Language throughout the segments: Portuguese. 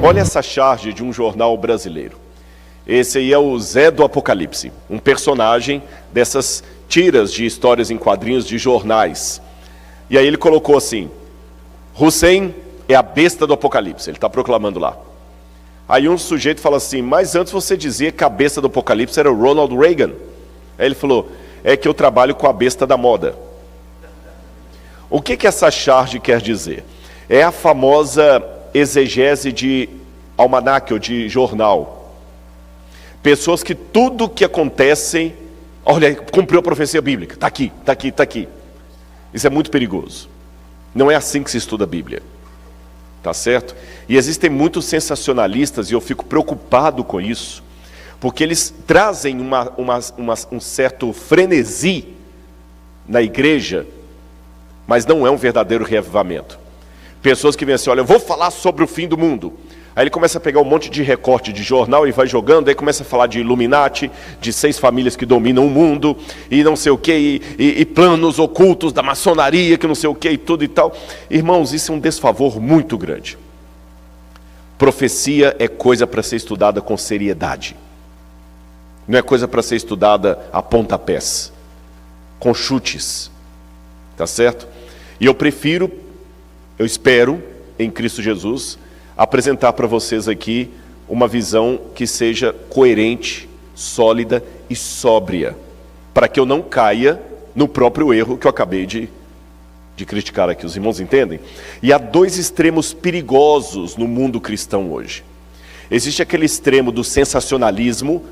Olha essa charge de um jornal brasileiro. Esse aí é o Zé do Apocalipse, um personagem dessas tiras de histórias em quadrinhos de jornais. E aí ele colocou assim: Hussein é a besta do Apocalipse. Ele está proclamando lá. Aí um sujeito fala assim: mas antes você dizia que a besta do Apocalipse era o Ronald Reagan. Aí ele falou: é que eu trabalho com a besta da moda. O que essa charge quer dizer? É a famosa exegese de almanaque ou de jornal. Pessoas que tudo que acontece, olha, cumpriu a profecia bíblica, está aqui, está aqui, está aqui. Isso é muito perigoso. Não é assim que se estuda a Bíblia. Tá certo? E existem muitos sensacionalistas, e eu fico preocupado com isso, porque eles trazem um certo frenesi na igreja, mas não é um verdadeiro reavivamento. Pessoas que vêm assim: olha, eu vou falar sobre o fim do mundo. Aí ele começa a pegar um monte de recorte de jornal e vai jogando, aí começa a falar de Illuminati, de 6 famílias que dominam o mundo, e não sei o que, e planos ocultos da maçonaria, que não sei o que, e tudo e tal. Irmãos, isso é um desfavor muito grande. Profecia é coisa para ser estudada com seriedade. Não é coisa para ser estudada a pontapés, com chutes. Tá certo? E eu espero, em Cristo Jesus, apresentar para vocês aqui uma visão que seja coerente, sólida e sóbria, para que eu não caia no próprio erro que eu acabei de criticar aqui. Os irmãos entendem? E há 2 extremos perigosos no mundo cristão hoje. Existe aquele extremo do sensacionalismo,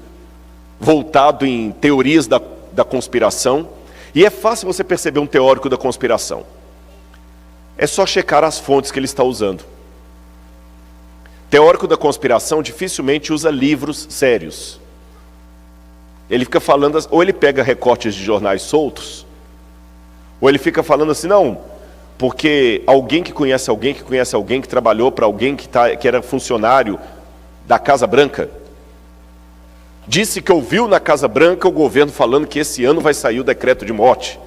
voltado em teorias da conspiração, e é fácil você perceber um teórico da conspiração. É só checar as fontes que ele está usando. Teórico da conspiração dificilmente usa livros sérios. Ele fica falando, ou ele pega recortes de jornais soltos, ou ele fica falando assim: não, porque alguém que conhece alguém, que trabalhou para alguém que era funcionário da Casa Branca, disse que ouviu na Casa Branca o governo falando que esse ano vai sair o decreto de morte.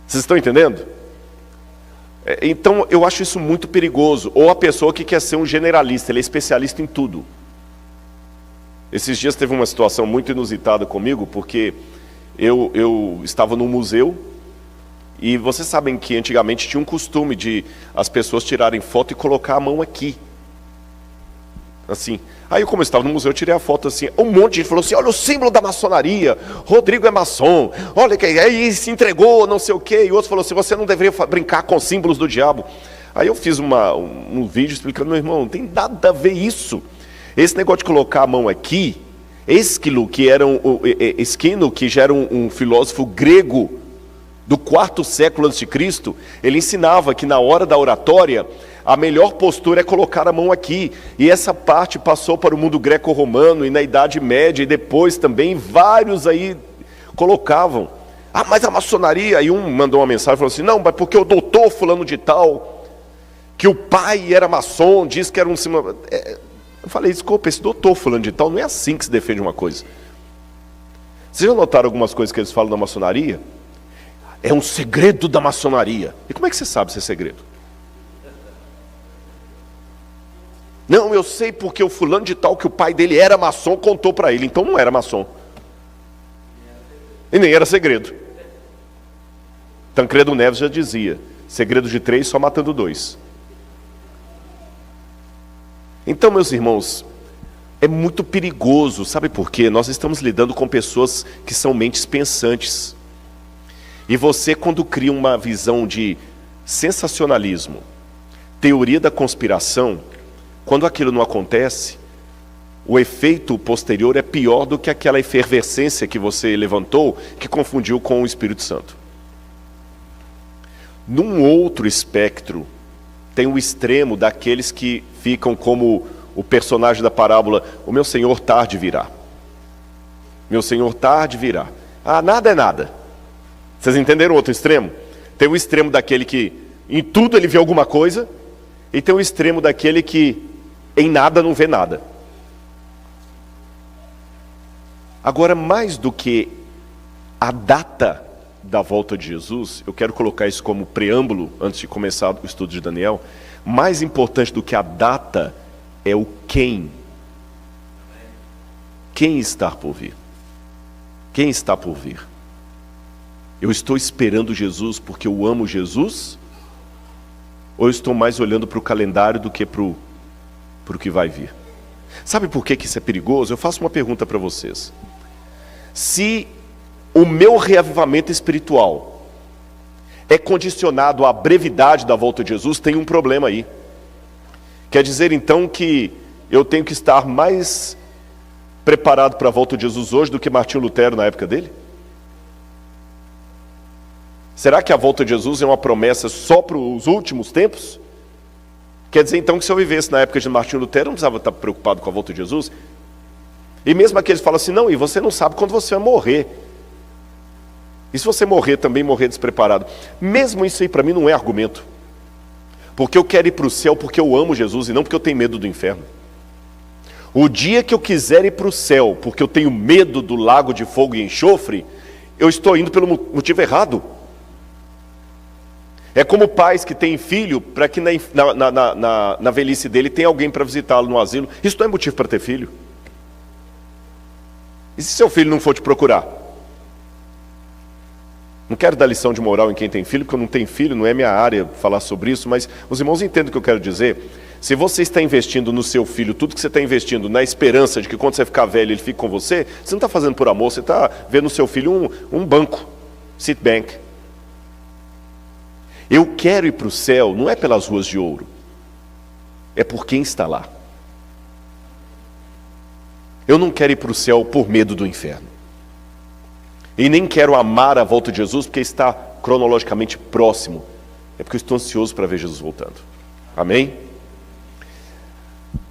Vocês estão entendendo? Então eu acho isso muito perigoso. Ou a pessoa que quer ser um generalista, ele é especialista em tudo. Esses dias teve uma situação muito inusitada comigo, porque eu estava num museu, e vocês sabem que antigamente tinha um costume de as pessoas tirarem foto e colocar a mão aqui, assim. Aí como eu estava no museu, eu tirei a foto assim, um monte de gente falou assim: olha o símbolo da maçonaria, Rodrigo é maçom, olha que aí se entregou, não sei o quê. E outro falou assim: você não deveria brincar com símbolos do diabo. Aí eu fiz um vídeo explicando: meu irmão, não tem nada a ver isso. Esse negócio de colocar a mão aqui, Esquilo, que já era um filósofo grego do 4º século a.C., ele ensinava que na hora da oratória, a melhor postura é colocar a mão aqui. E essa parte passou para o mundo greco-romano, e na Idade Média, e depois também, vários aí colocavam. Ah, mas a maçonaria... Aí um mandou uma mensagem e falou assim: não, mas porque o doutor fulano de tal, que o pai era maçom, disse que era um... Eu falei: desculpa, esse doutor fulano de tal, não é assim que se defende uma coisa. Vocês já notaram algumas coisas que eles falam da maçonaria? É um segredo da maçonaria. E como é que você sabe se é segredo? Não, eu sei porque o fulano de tal, que o pai dele era maçom, contou para ele. Então não era maçom. E nem era segredo. Tancredo Neves já dizia: segredo de 3 só matando 2. Então, meus irmãos, é muito perigoso. Sabe por quê? Nós estamos lidando com pessoas que são mentes pensantes. E você, quando cria uma visão de sensacionalismo, teoria da conspiração, quando aquilo não acontece, o efeito posterior é pior do que aquela efervescência que você levantou, que confundiu com o Espírito Santo. Num outro espectro, tem o extremo daqueles que ficam como o personagem da parábola: o meu Senhor tarde virá. Meu Senhor tarde virá. Ah, nada é nada. Vocês entenderam o outro extremo? Tem o extremo daquele que em tudo ele vê alguma coisa, e tem o extremo daquele que em nada não vê nada. Agora, mais do que a data da volta de Jesus, eu quero colocar isso como preâmbulo, antes de começar o estudo de Daniel, Mais importante do que a data é o quem. Quem está por vir? Quem está por vir? Eu estou esperando Jesus porque eu amo Jesus? Ou eu estou mais olhando para o calendário do que para o que vai vir? Sabe por que isso é perigoso? Eu faço uma pergunta para vocês. Se o meu reavivamento espiritual é condicionado à brevidade da volta de Jesus, tem um problema aí. Quer dizer então que eu tenho que estar mais preparado para a volta de Jesus hoje do que Martinho Lutero na época dele? Será que a volta de Jesus é uma promessa só para os últimos tempos? Quer dizer então que se eu vivesse na época de Martinho Lutero, eu não precisava estar preocupado com a volta de Jesus? E mesmo aqueles falam assim, não, e você não sabe quando você vai morrer. E se você morrer também, morrer despreparado? Mesmo isso aí para mim não é argumento. Porque eu quero ir para o céu porque eu amo Jesus e não porque eu tenho medo do inferno. O dia que eu quiser ir para o céu porque eu tenho medo do lago de fogo e enxofre, eu estou indo pelo motivo errado. É como pais que têm filho para que na velhice dele tenha alguém para visitá-lo no asilo. Isso não é motivo para ter filho. E se seu filho não for te procurar? Não quero dar lição de moral em quem tem filho, porque eu não tenho filho, não é minha área falar sobre isso, mas os irmãos entendem o que eu quero dizer. Se você está investindo no seu filho, tudo que você está investindo na esperança de que quando você ficar velho ele fique com você, você não está fazendo por amor, você está vendo no seu filho um banco, seat bank. Eu quero ir para o céu, não é pelas ruas de ouro, é por quem está lá. Eu não quero ir para o céu por medo do inferno. E nem quero amar a volta de Jesus porque está cronologicamente próximo. É porque eu estou ansioso para ver Jesus voltando. Amém?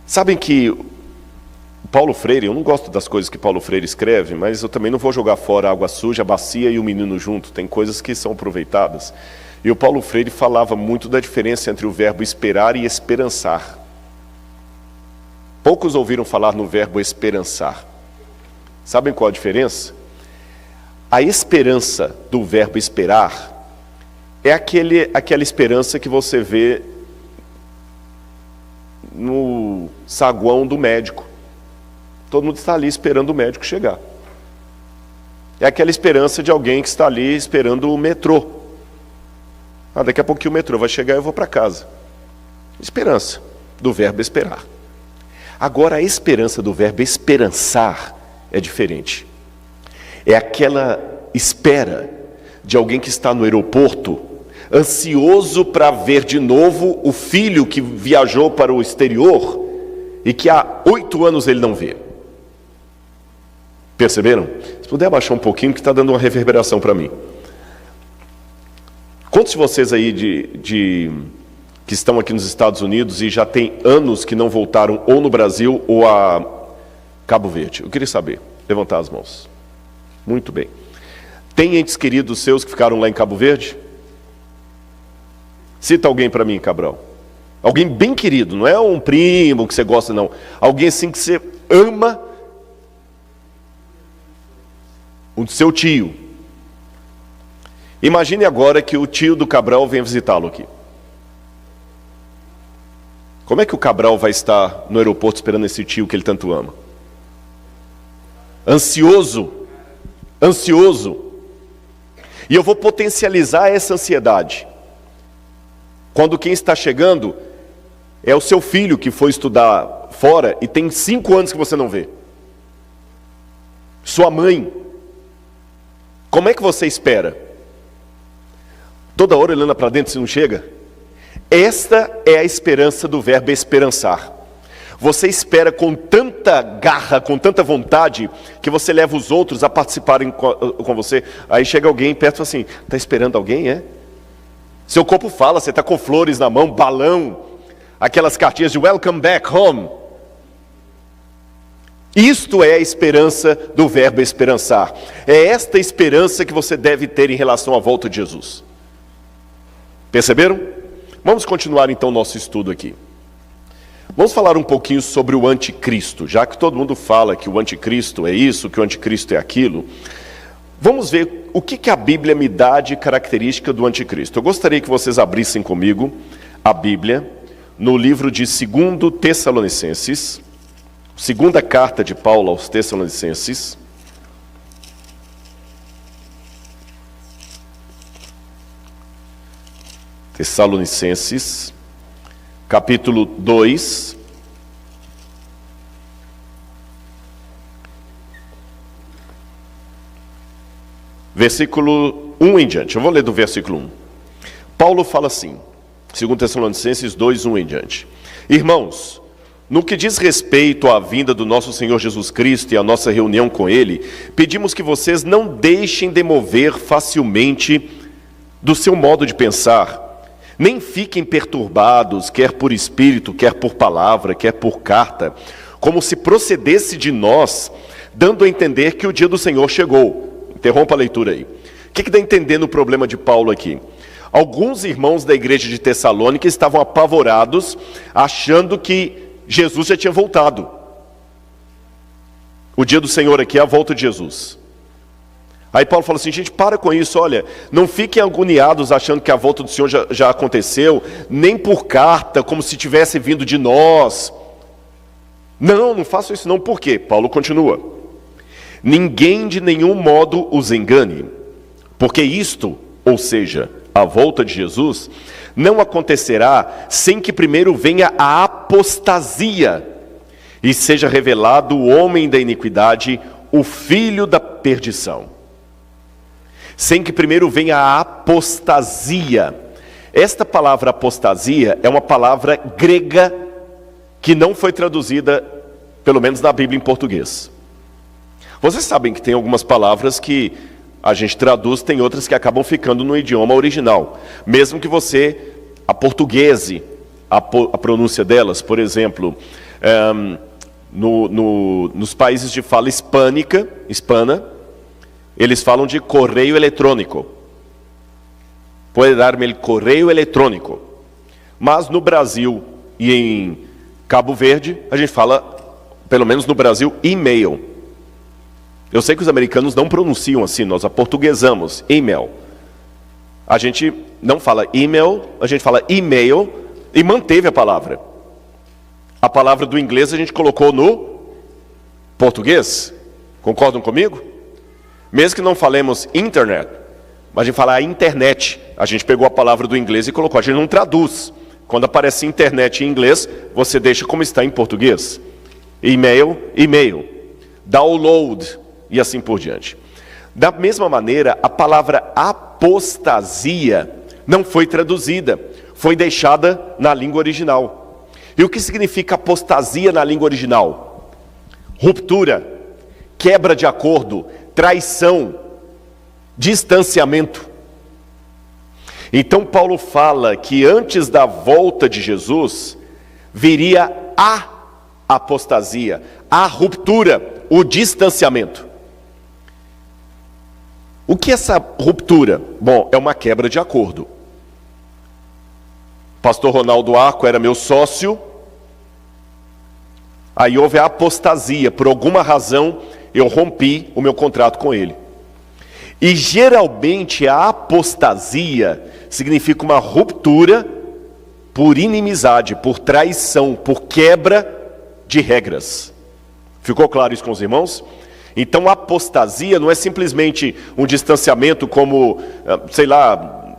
Sabem que Paulo Freire, eu não gosto das coisas que Paulo Freire escreve, mas eu também não vou jogar fora a água suja, a bacia e o menino junto. Tem coisas que são aproveitadas. E o Paulo Freire falava muito da diferença entre o verbo esperar e esperançar. Poucos ouviram falar no verbo esperançar. Sabem qual a diferença? A esperança do verbo esperar é aquela esperança que você vê no saguão do médico. Todo mundo está ali esperando o médico chegar. É aquela esperança de alguém que está ali esperando o metrô. Daqui a pouquinho o metrô vai chegar e eu vou para casa. Esperança do verbo esperar. Agora a esperança do verbo esperançar é diferente. É aquela espera de alguém que está no aeroporto, ansioso para ver de novo o filho que viajou para o exterior e que há 8 anos ele não vê. Perceberam? Se puder abaixar um pouquinho, que está dando uma reverberação para mim. Quantos de vocês aí que estão aqui nos Estados Unidos e já tem anos que não voltaram ou no Brasil ou a Cabo Verde? Eu queria saber. Levantar as mãos. Muito bem. Tem entes queridos seus que ficaram lá em Cabo Verde? Cita alguém para mim, Cabral. Alguém bem querido, não é um primo que você gosta, não. Alguém assim que você ama. O seu tio. Imagine agora que o tio do Cabral vem visitá-lo aqui. Como é que o Cabral vai estar no aeroporto esperando esse tio que ele tanto ama? Ansioso. E eu vou potencializar essa ansiedade. Quando quem está chegando é o seu filho que foi estudar fora e tem 5 anos que você não vê. Sua mãe. Como é que você espera? Toda hora olhando para dentro se não chega? Esta é a esperança do verbo esperançar. Você espera com tanta garra, com tanta vontade, que você leva os outros a participarem com você. Aí chega alguém perto e fala assim, está esperando alguém, é? Seu corpo fala, você está com flores na mão, balão, aquelas cartinhas de welcome back home. Isto é a esperança do verbo esperançar. É esta esperança que você deve ter em relação à volta de Jesus. Perceberam? Vamos continuar então o nosso estudo aqui. Vamos falar um pouquinho sobre o anticristo, já que todo mundo fala que o anticristo é isso, que o anticristo é aquilo. Vamos ver o que a Bíblia me dá de característica do anticristo. Eu gostaria que vocês abrissem comigo a Bíblia no livro de 2 Tessalonicenses, segunda carta de Paulo aos Tessalonicenses, capítulo 2, versículo 1 em diante. Eu vou ler do versículo 1. Paulo fala assim, 2 Tessalonicenses 2, 1 em diante. Irmãos, no que diz respeito à vinda do nosso Senhor Jesus Cristo e à nossa reunião com Ele, pedimos que vocês não deixem demover facilmente do seu modo de pensar, nem fiquem perturbados, quer por espírito, quer por palavra, quer por carta, como se procedesse de nós, dando a entender que o dia do Senhor chegou. Interrompa a leitura aí. O que dá a entender no problema de Paulo aqui? Alguns irmãos da igreja de Tessalônica estavam apavorados, achando que Jesus já tinha voltado. O dia do Senhor aqui é a volta de Jesus. Aí Paulo fala assim, gente, para com isso, olha, não fiquem agoniados achando que a volta do Senhor já aconteceu, nem por carta, como se tivesse vindo de nós. Não façam isso não, por quê? Paulo continua. Ninguém de nenhum modo os engane, porque isto, ou seja, a volta de Jesus, não acontecerá sem que primeiro venha a apostasia e seja revelado o homem da iniquidade, o filho da perdição. Sem que primeiro venha a apostasia. Esta palavra apostasia é uma palavra grega que não foi traduzida, pelo menos na Bíblia em português. Vocês sabem que tem algumas palavras que a gente traduz, tem outras que acabam ficando no idioma original. Mesmo que você aportuguese a pronúncia delas, por exemplo, nos países de fala hispana, eles falam de correio eletrônico. Pode dar-me el correio eletrônico. Mas no Brasil e em Cabo Verde, a gente fala, pelo menos no Brasil, e-mail. Eu sei que os americanos não pronunciam assim, nós aportuguesamos, e-mail. A gente não fala e-mail, a gente fala e-mail e manteve a palavra. A palavra do inglês a gente colocou no português. Concordam comigo? Mesmo que não falemos internet, mas a gente fala a internet. A gente pegou a palavra do inglês e colocou, a gente não traduz. Quando aparece internet em inglês, você deixa como está em português. E-mail, e-mail. Download, e assim por diante. Da mesma maneira, a palavra apostasia não foi traduzida, foi deixada na língua original. E o que significa apostasia na língua original? Ruptura, quebra de acordo, traição, distanciamento. Então Paulo fala que antes da volta de Jesus, viria a apostasia, a ruptura, o distanciamento. O que é essa ruptura? Bom, é uma quebra de acordo. Pastor Ronaldo Arco era meu sócio, aí houve a apostasia, por alguma razão eu rompi o meu contrato com ele. E geralmente a apostasia significa uma ruptura por inimizade, por traição, por quebra de regras. Ficou claro isso com os irmãos? Então a apostasia não é simplesmente um distanciamento como, sei lá,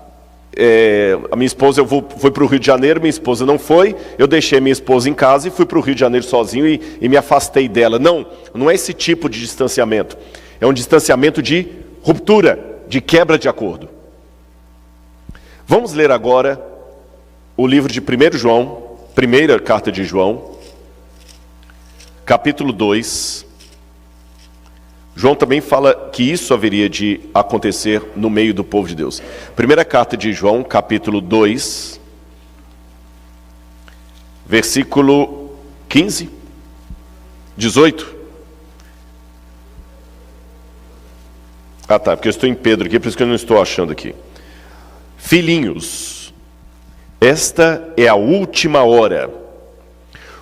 a minha esposa foi para o Rio de Janeiro, minha esposa não foi, eu deixei minha esposa em casa e fui para o Rio de Janeiro sozinho e me afastei dela. Não é esse tipo de distanciamento. É um distanciamento de ruptura, de quebra de acordo. Vamos ler agora o livro de 1 João, primeira carta de João, capítulo 2. João também fala que isso haveria de acontecer no meio do povo de Deus. Primeira carta de João, capítulo 2, versículo 15, 18. Ah tá, porque eu estou em Pedro aqui, por isso que eu não estou achando aqui. Filhinhos, esta é a última hora.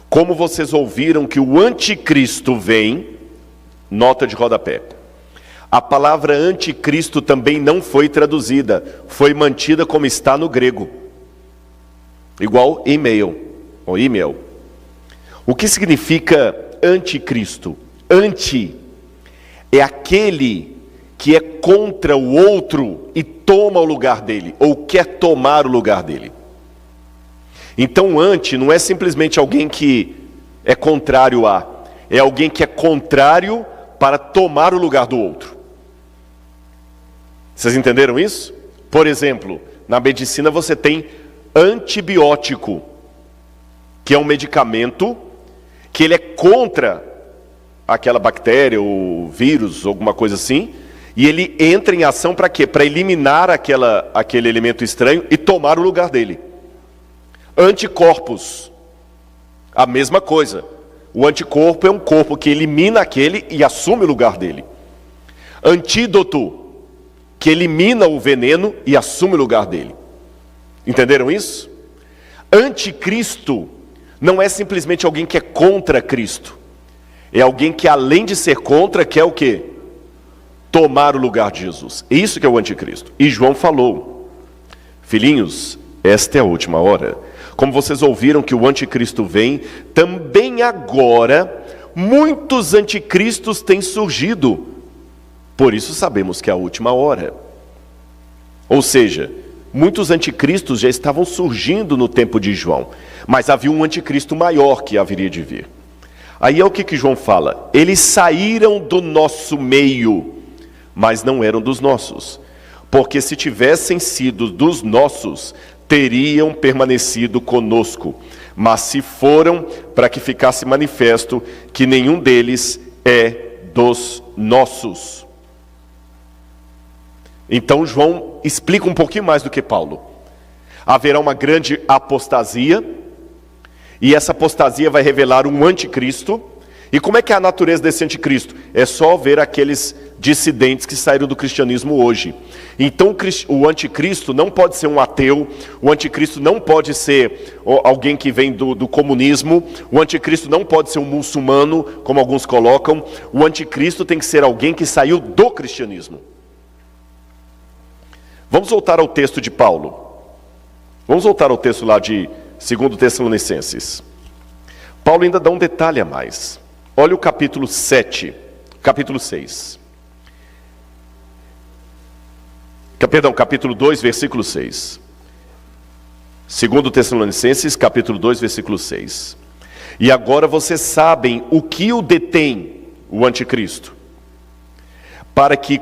Como vocês ouviram que o anticristo vem, nota de rodapé. A palavra anticristo também não foi traduzida, foi mantida como está no grego. Igual e-mail. oímel. O que significa anticristo? Anti é aquele que é contra o outro e toma o lugar dele, ou quer tomar o lugar dele. Então, anti não é simplesmente alguém que é contrário a, é alguém que é contrário para tomar o lugar do outro. Vocês entenderam isso? Por exemplo, na medicina você tem antibiótico, que é um medicamento que ele é contra aquela bactéria ou vírus, alguma coisa assim, e ele entra em ação para quê? Para eliminar aquele elemento estranho e tomar o lugar dele. Anticorpos, a mesma coisa. O anticorpo é um corpo que elimina aquele e assume o lugar dele. Antídoto, que elimina o veneno e assume o lugar dele. Entenderam isso? Anticristo não é simplesmente alguém que é contra Cristo. É alguém que, além de ser contra, quer o quê? Tomar o lugar de Jesus. Isso que é o anticristo. E João falou: filhinhos, esta é a última hora. Como vocês ouviram que o anticristo vem, também agora muitos anticristos têm surgido. Por isso sabemos que é a última hora. Ou seja, muitos anticristos já estavam surgindo no tempo de João, mas havia um anticristo maior que haveria de vir. Aí é o que João fala: eles saíram do nosso meio, mas não eram dos nossos, porque se tivessem sido dos nossos, teriam permanecido conosco, mas se foram, para que ficasse manifesto que nenhum deles é dos nossos. Então João explica um pouquinho mais do que Paulo. Haverá uma grande apostasia, e essa apostasia vai revelar um anticristo. E como é que é a natureza desse anticristo? É só ver aqueles dissidentes que saíram do cristianismo hoje. Então o anticristo não pode ser um ateu, o anticristo não pode ser alguém que vem do comunismo, o anticristo não pode ser um muçulmano, como alguns colocam. O anticristo tem que ser alguém que saiu do cristianismo. Vamos voltar ao texto de Paulo. Vamos voltar ao texto lá de 2 Tessalonicenses. Paulo ainda dá um detalhe a mais. Olha o capítulo 7, capítulo 6. Perdão, capítulo 2, versículo 6. 2 Tessalonicenses, capítulo 2, versículo 6. E agora vocês sabem o que o detém, o anticristo, para que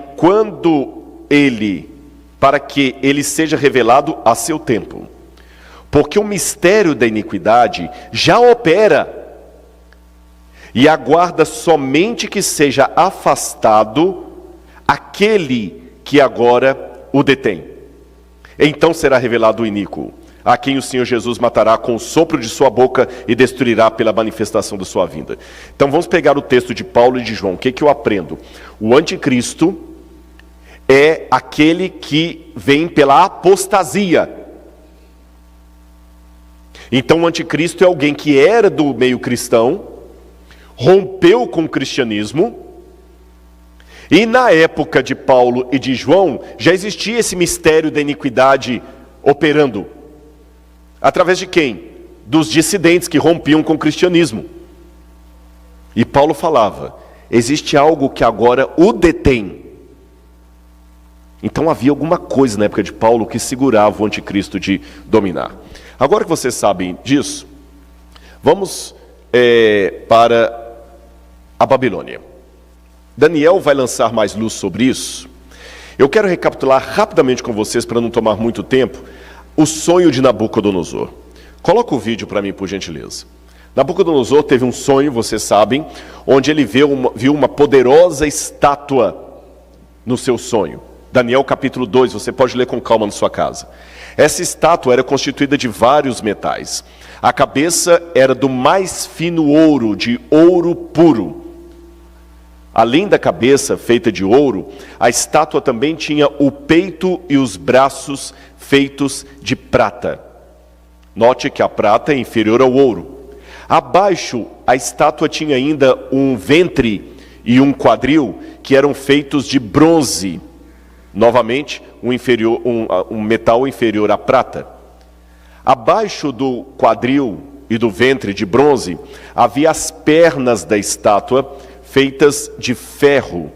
ele seja revelado a seu tempo. Porque o mistério da iniquidade já opera, e aguarda somente que seja afastado aquele que agora o detém. Então será revelado o iníquo, a quem o Senhor Jesus matará com o sopro de sua boca e destruirá pela manifestação da sua vinda. Então vamos pegar o texto de Paulo e de João. O que eu aprendo? O anticristo é aquele que vem pela apostasia. Então o anticristo é alguém que era do meio cristão, rompeu com o cristianismo, e na época de Paulo e de João já existia esse mistério da iniquidade operando. Através de quem? Dos dissidentes que rompiam com o cristianismo. E Paulo falava: existe algo que agora o detém. Então havia alguma coisa na época de Paulo que segurava o anticristo de dominar. Agora que vocês sabem disso, vamos para a Babilônia. Daniel vai lançar mais luz sobre isso. Eu quero recapitular rapidamente com vocês, para não tomar muito tempo, o sonho de Nabucodonosor. Coloca o vídeo para mim, por gentileza. Nabucodonosor teve um sonho, vocês sabem, onde ele viu uma poderosa estátua no seu sonho. Daniel capítulo 2, você pode ler com calma na sua casa. Essa estátua era constituída de vários metais. A cabeça era do mais fino ouro, de ouro puro. Além da cabeça feita de ouro, a estátua também tinha o peito e os braços feitos de prata. Note que a prata é inferior ao ouro. Abaixo, a estátua tinha ainda um ventre e um quadril que eram feitos de bronze. Novamente, um metal inferior à prata. Abaixo do quadril e do ventre de bronze, havia as pernas da estátua feitas de ferro.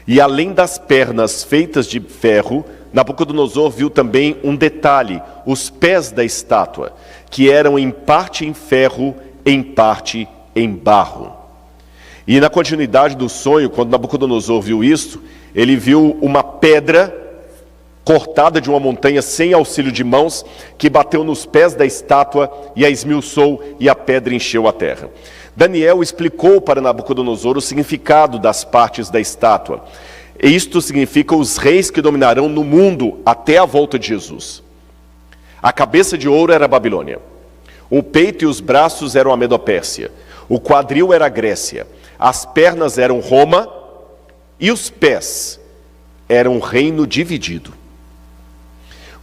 E além das pernas feitas de ferro, Nabucodonosor viu também um detalhe: os pés da estátua, que eram em parte em ferro, em parte em barro. E na continuidade do sonho, quando Nabucodonosor viu isso, ele viu uma pedra cortada de uma montanha sem auxílio de mãos, que bateu nos pés da estátua e a esmiuçou, e a pedra encheu a terra. Daniel explicou para Nabucodonosor o significado das partes da estátua. Isto significa os reis que dominarão no mundo até a volta de Jesus. A cabeça de ouro era a Babilônia. O peito e os braços eram a Medopérsia. O quadril era a Grécia. As pernas eram Roma. E os pés eram um reino dividido.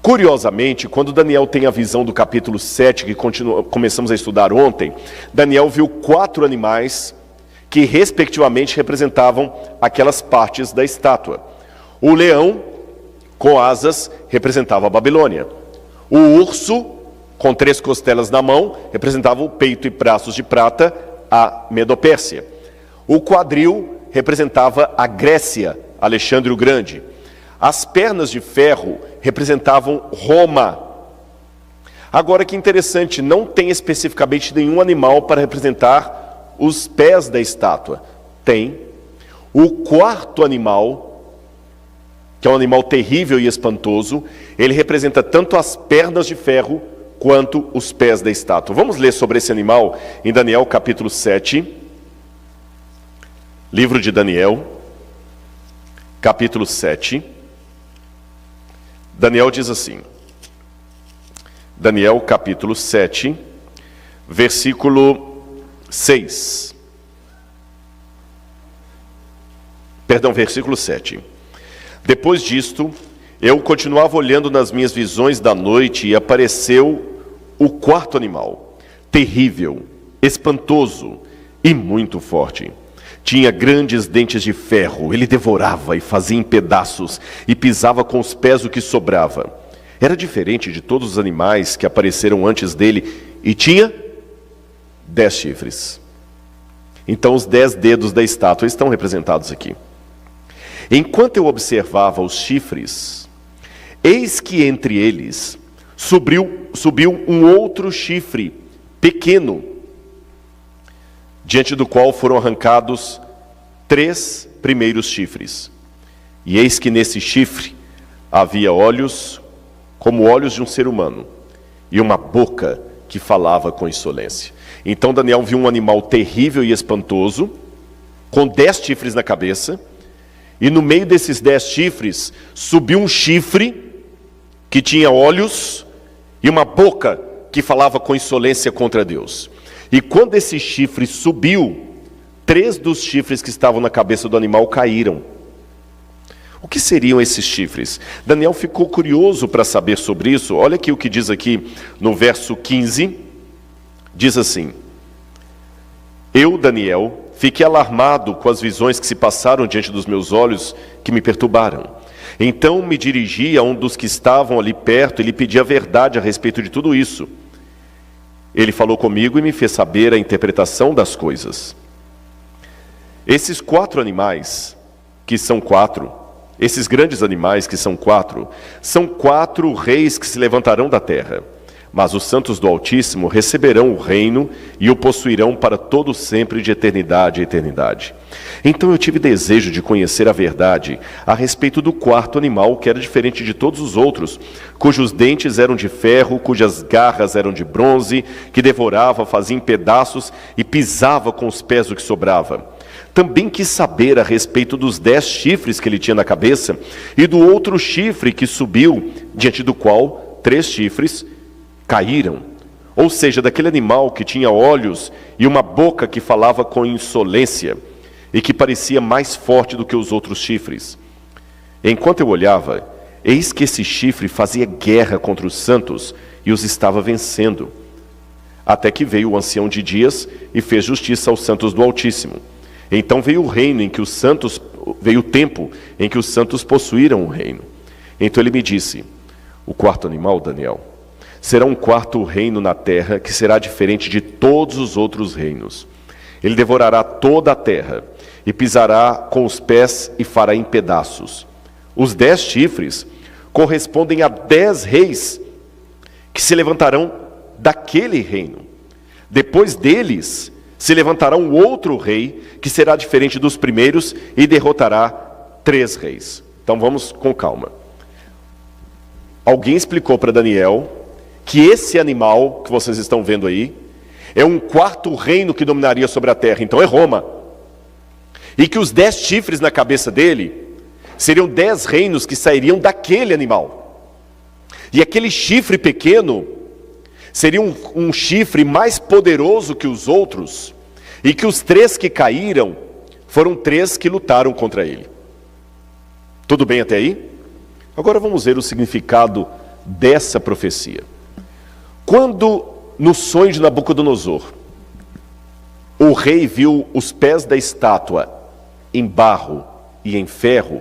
Curiosamente, quando Daniel tem a visão do capítulo 7, que começamos a estudar ontem, Daniel viu 4 animais que respectivamente representavam aquelas partes da estátua. O leão, com asas, representava a Babilônia. O urso, com 3 costelas na mão, representava o peito e braços de prata, a Medopérsia. O quadril representava a Grécia, Alexandre o Grande. As pernas de ferro representavam Roma. Agora, que interessante, não tem especificamente nenhum animal para representar os pés da estátua. Tem. O 4º animal, que é um animal terrível e espantoso, ele representa tanto as pernas de ferro quanto os pés da estátua. Vamos ler sobre esse animal em Daniel capítulo 7. Livro de Daniel, capítulo 7. Daniel diz assim, Daniel capítulo 7, versículo 6. Versículo 7. Depois disto, eu continuava olhando nas minhas visões da noite e apareceu o 4º animal, terrível, espantoso e muito forte. Tinha grandes dentes de ferro, ele devorava e fazia em pedaços e pisava com os pés o que sobrava. Era diferente de todos os animais que apareceram antes dele e tinha 10 chifres. Então os 10 dedos da estátua estão representados aqui. Enquanto eu observava os chifres, eis que entre eles subiu um outro chifre pequeno, diante do qual foram arrancados 3 primeiros chifres. E eis que nesse chifre havia olhos como olhos de um ser humano, e uma boca que falava com insolência. Então Daniel viu um animal terrível e espantoso, com 10 chifres na cabeça, e no meio desses 10 chifres subiu um chifre que tinha olhos e uma boca que falava com insolência contra Deus. E quando esse chifre subiu, 3 dos chifres que estavam na cabeça do animal caíram. O que seriam esses chifres? Daniel ficou curioso para saber sobre isso. Olha aqui o que diz aqui no verso 15. Diz assim: eu, Daniel, fiquei alarmado com as visões que se passaram diante dos meus olhos, que me perturbaram. Então me dirigi a um dos que estavam ali perto e lhe pedi a verdade a respeito de tudo isso. Ele falou comigo e me fez saber a interpretação das coisas. Esses 4 animais, que são 4, esses grandes animais que são 4, são 4 reis que se levantarão da terra. Mas os santos do Altíssimo receberão o reino e o possuirão para todo sempre, de eternidade a eternidade. Então eu tive desejo de conhecer a verdade a respeito do 4º animal, que era diferente de todos os outros, cujos dentes eram de ferro, cujas garras eram de bronze, que devorava, fazia em pedaços e pisava com os pés o que sobrava. Também quis saber a respeito dos 10 chifres que ele tinha na cabeça e do outro chifre que subiu, diante do qual 3 chifres caíram, ou seja, daquele animal que tinha olhos e uma boca que falava com insolência e que parecia mais forte do que os outros chifres. Enquanto eu olhava, eis que esse chifre fazia guerra contra os santos e os estava vencendo, até que veio o ancião de dias e fez justiça aos santos do Altíssimo. Então veio o tempo em que os santos possuíram o reino. Então ele me disse: o 4º animal, Daniel, será um quarto reino na terra, que será diferente de todos os outros reinos. Ele devorará toda a terra, e pisará com os pés e fará em pedaços. Os 10 chifres correspondem a 10 reis, que se levantarão daquele reino. Depois deles, se levantará um outro rei, que será diferente dos primeiros, e derrotará 3 reis. Então vamos com calma. Alguém explicou para Daniel que esse animal que vocês estão vendo aí é um quarto reino que dominaria sobre a terra, então é Roma. E que os 10 chifres na cabeça dele seriam 10 reinos que sairiam daquele animal. E aquele chifre pequeno seria um chifre mais poderoso que os outros, e que os 3 que caíram foram 3 que lutaram contra ele. Tudo bem até aí? Agora vamos ver o significado dessa profecia. Quando, no sonho de Nabucodonosor, o rei viu os pés da estátua em barro e em ferro,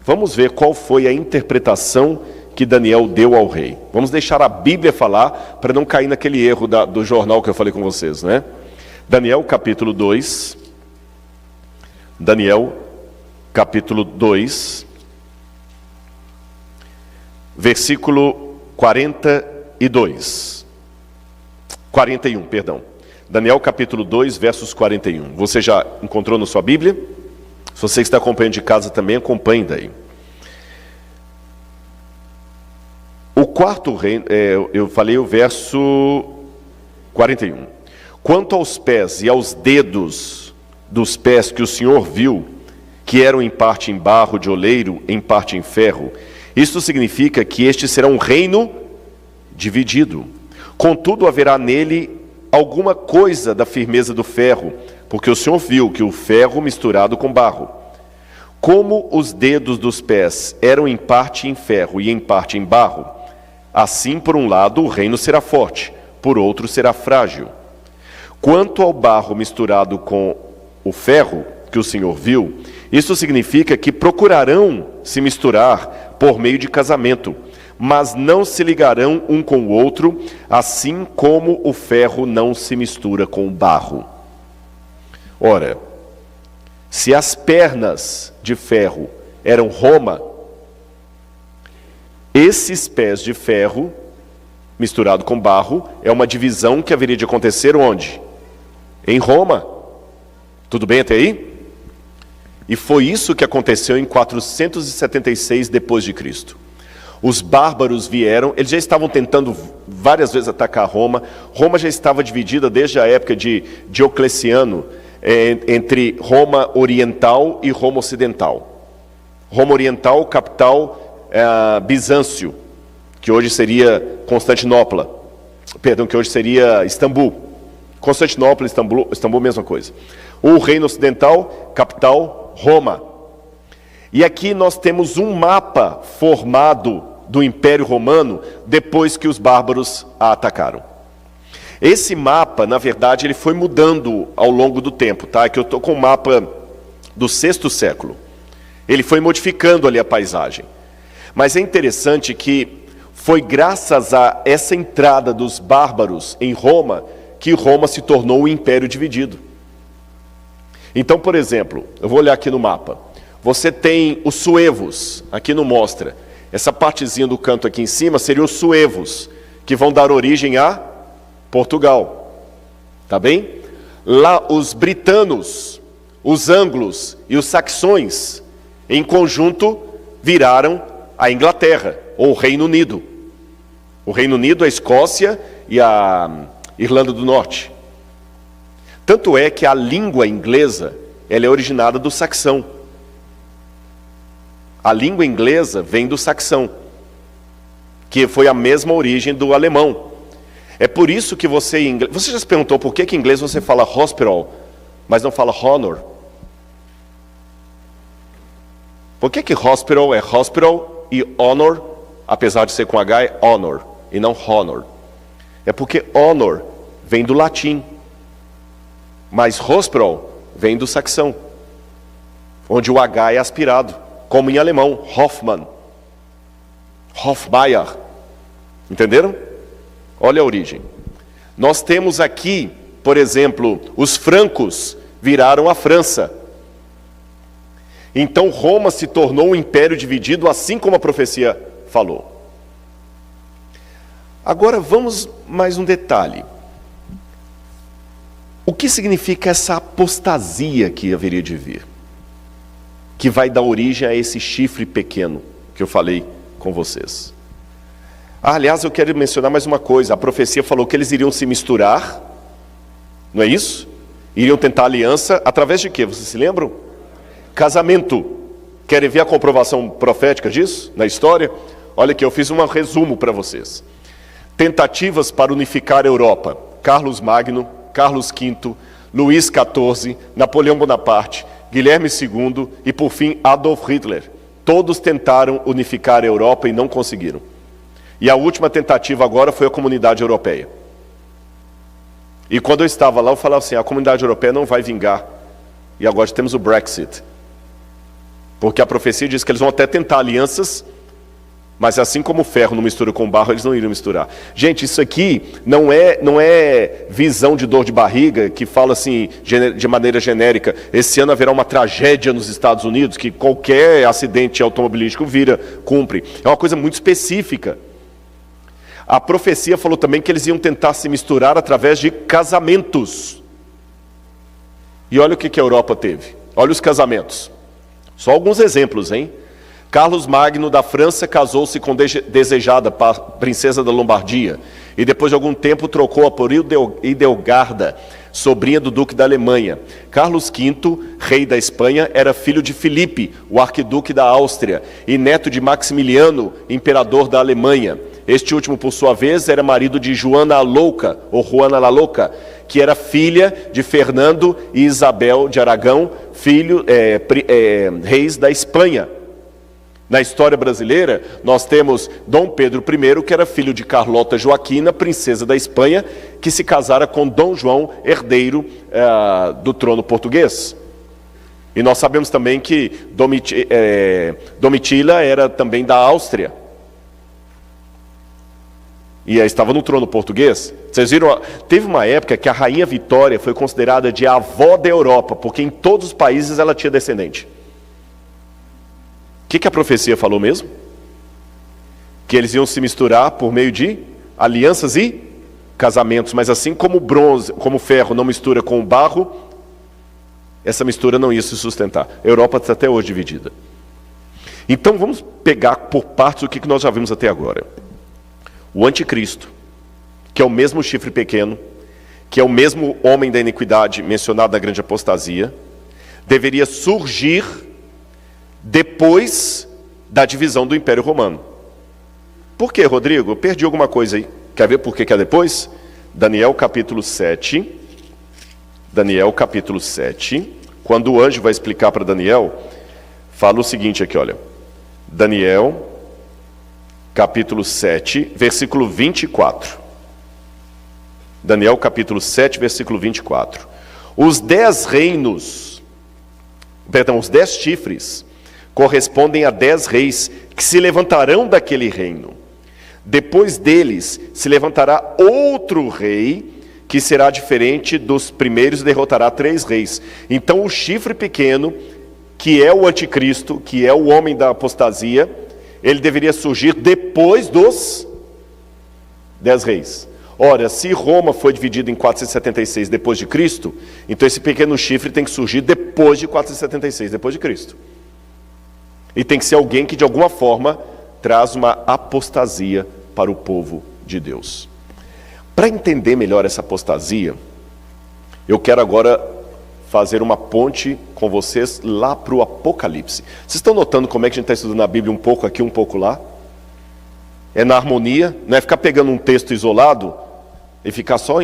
vamos ver qual foi a interpretação que Daniel deu ao rei. Vamos deixar a Bíblia falar, para não cair naquele erro do jornal que eu falei com vocês, né? Daniel capítulo 2. Daniel capítulo 2. Versículo 41, perdão. Daniel capítulo 2, versos 41. Você já encontrou na sua Bíblia? Se você está acompanhando de casa também, acompanhe daí. O quarto reino, eu falei o verso 41. Quanto aos pés e aos dedos dos pés que o Senhor viu, que eram em parte em barro de oleiro, em parte em ferro, isto significa que este será um reino dividido. Contudo, haverá nele alguma coisa da firmeza do ferro, porque o Senhor viu que o ferro misturado com barro. Como os dedos dos pés eram em parte em ferro e em parte em barro, assim por um lado o reino será forte, por outro será frágil. Quanto ao barro misturado com o ferro que o Senhor viu, isso significa que procurarão se misturar por meio de casamento, mas não se ligarão um com o outro, assim como o ferro não se mistura com o barro. Ora, se as pernas de ferro eram Roma, esses pés de ferro, misturado com barro, é uma divisão que haveria de acontecer onde? Em Roma. Tudo bem até aí? E foi isso que aconteceu em 476 depois de Cristo. Os bárbaros vieram, eles já estavam tentando várias vezes atacar Roma. Roma já estava dividida desde a época de Diocleciano, entre Roma Oriental e Roma Ocidental. Roma Oriental, capital Bizâncio, que hoje seria Constantinopla. Perdão, que hoje seria Istambul. Constantinopla, Istambul, mesma coisa. O Reino Ocidental, capital Roma. E aqui nós temos um mapa formado do Império Romano depois que os bárbaros a atacaram. Esse mapa, na verdade, ele foi mudando ao longo do tempo, tá? Aqui eu estou com um mapa do 6º século. Ele foi modificando ali a paisagem. Mas é interessante que foi graças a essa entrada dos bárbaros em Roma que Roma se tornou um império dividido. Então, por exemplo, eu vou olhar aqui no mapa. Você tem os suevos, aqui não mostra. Essa partezinha do canto aqui em cima seriam os suevos, que vão dar origem a Portugal. Tá bem? Lá os britanos, os anglos e os saxões, em conjunto, viraram a Inglaterra, ou o Reino Unido. O Reino Unido, a Escócia e a Irlanda do Norte. Tanto é que a língua inglesa, ela é originada do saxão. A língua inglesa vem do saxão, que foi a mesma origem do alemão. É por isso que você em inglês... Você já se perguntou por que em inglês você fala hospital, mas não fala honor? Por que hospital é hospital e honor, apesar de ser com H, é honor e não honor? É porque honor vem do latim, mas hospital vem do saxão, onde o H é aspirado, como em alemão, Hoffmann, Hofmeier. Entenderam? Olha a origem. Nós temos aqui, por exemplo, os francos viraram a França. Então Roma se tornou um império dividido, assim como a profecia falou. Agora vamos mais um detalhe. O que significa essa apostasia que haveria de vir? Que vai dar origem a esse chifre pequeno que eu falei com vocês. Aliás, eu quero mencionar mais uma coisa. A profecia falou que eles iriam se misturar, não é isso? Iriam tentar aliança através de quê? Vocês se lembram? Casamento. Querem ver a comprovação profética disso na história? Olha aqui, eu fiz um resumo para vocês. Tentativas para unificar a Europa. Carlos Magno, Carlos V, Luís XIV, Napoleão Bonaparte, Guilherme II e, por fim, Adolf Hitler. Todos tentaram unificar a Europa e não conseguiram. E a última tentativa agora foi a Comunidade Europeia. E quando eu estava lá, eu falava assim, a Comunidade Europeia não vai vingar. E agora temos o Brexit. Porque a profecia diz que eles vão até tentar alianças, mas assim como o ferro não mistura com o barro, eles não iriam misturar. Gente, isso aqui não é visão de dor de barriga, que fala assim, de maneira genérica, esse ano haverá uma tragédia nos Estados Unidos, que qualquer acidente automobilístico cumpre. É uma coisa muito específica. A profecia falou também que eles iam tentar se misturar através de casamentos. E olha o que a Europa teve. Olha os casamentos. Só alguns exemplos, hein? Carlos Magno da França casou-se com Desejada, princesa da Lombardia, e depois de algum tempo trocou-a por Hidelgarda, sobrinha do duque da Alemanha. Carlos V, rei da Espanha, era filho de Filipe, o arquiduque da Áustria, e neto de Maximiliano, imperador da Alemanha. Este último, por sua vez, era marido de Joana a Louca, ou Juana la Louca, que era filha de Fernando e Isabel de Aragão, reis da Espanha. Na história brasileira, nós temos Dom Pedro I, que era filho de Carlota Joaquina, princesa da Espanha, que se casara com Dom João, herdeiro do trono português. E nós sabemos também que Domitila era também da Áustria. E estava no trono português. Vocês viram? Teve uma época que a Rainha Vitória foi considerada de avó da Europa, porque em todos os países ela tinha descendente. O que a profecia falou mesmo? Que eles iam se misturar por meio de alianças e casamentos. Mas assim como o bronze, como o ferro não mistura com o barro, essa mistura não ia se sustentar. A Europa está até hoje dividida. Então vamos pegar por partes o que nós já vimos até agora. O anticristo, que é o mesmo chifre pequeno, que é o mesmo homem da iniquidade mencionado na grande apostasia, deveria surgir depois da divisão do Império Romano. Por quê, Rodrigo? Eu perdi alguma coisa aí. Quer ver por que é depois? Daniel capítulo 7. Daniel capítulo 7. Quando o anjo vai explicar para Daniel, fala o seguinte aqui, olha. Daniel capítulo 7, versículo 24. Daniel capítulo 7, versículo 24. Os 10 chifres correspondem a 10 reis que se levantarão daquele reino. Depois deles se levantará outro rei que será diferente dos primeiros e derrotará 3 reis. Então o chifre pequeno, que é o anticristo, que é o homem da apostasia, ele deveria surgir depois dos 10 reis. Ora, se Roma foi dividida em 476 depois de Cristo, então esse pequeno chifre tem que surgir depois de 476 depois de Cristo. E tem que ser alguém que de alguma forma traz uma apostasia para o povo de Deus. Para entender melhor essa apostasia, eu quero agora fazer uma ponte com vocês lá para o Apocalipse. Vocês estão notando como é que a gente está estudando a Bíblia um pouco aqui, um pouco lá? É na harmonia, não é ficar pegando um texto isolado e ficar só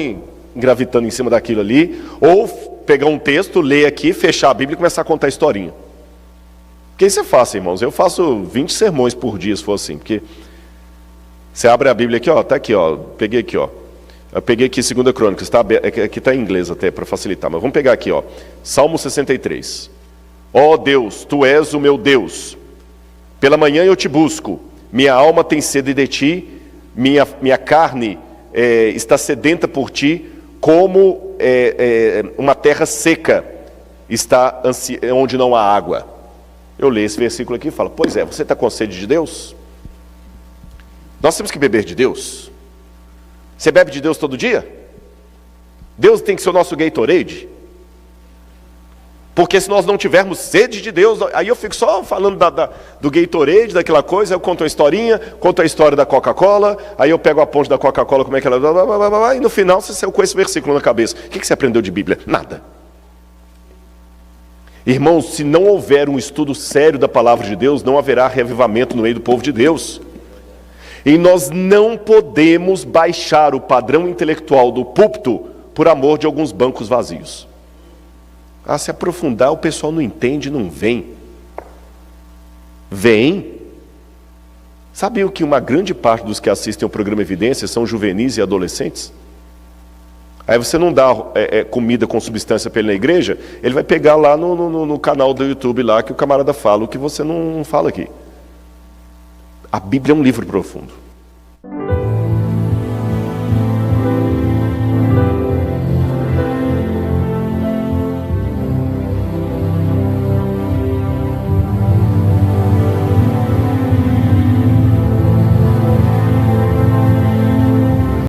gravitando em cima daquilo ali, ou pegar um texto, ler aqui, fechar a Bíblia e começar a contar a historinha. Porque isso é fácil, irmãos. Eu faço 20 sermões por dia, se for assim, porque você abre a Bíblia aqui, ó, tá aqui, ó, peguei aqui, ó. Eu peguei aqui 2 Crônicas, tá aberto, aqui está em inglês até, para facilitar, mas vamos pegar aqui, ó. Salmo 63. Ó Deus, Tu és o meu Deus. Pela manhã eu te busco. Minha alma tem sede de Ti, minha carne está sedenta por ti, como uma terra seca está onde não há água. Eu leio esse versículo aqui e falo, pois é, você está com sede de Deus? Nós temos que beber de Deus. Você bebe de Deus todo dia? Deus tem que ser o nosso Gatorade? Porque se nós não tivermos sede de Deus, aí eu fico só falando do Gatorade, daquela coisa, eu conto uma historinha, conto a história da Coca-Cola, aí eu pego a ponte da Coca-Cola, como é que ela... E no final você saiu com esse versículo na cabeça. O que você aprendeu de Bíblia? Nada. Irmãos, se não houver um estudo sério da palavra de Deus, não haverá reavivamento no meio do povo de Deus. E nós não podemos baixar o padrão intelectual do púlpito por amor de alguns bancos vazios. Se aprofundar, o pessoal não entende, não vem. Vem. Sabiam que uma grande parte dos que assistem ao programa Evidência são juvenis e adolescentes? Aí você não dá comida com substância para ele na igreja, ele vai pegar lá no canal do YouTube lá que o camarada fala o que você não fala aqui. A Bíblia é um livro profundo.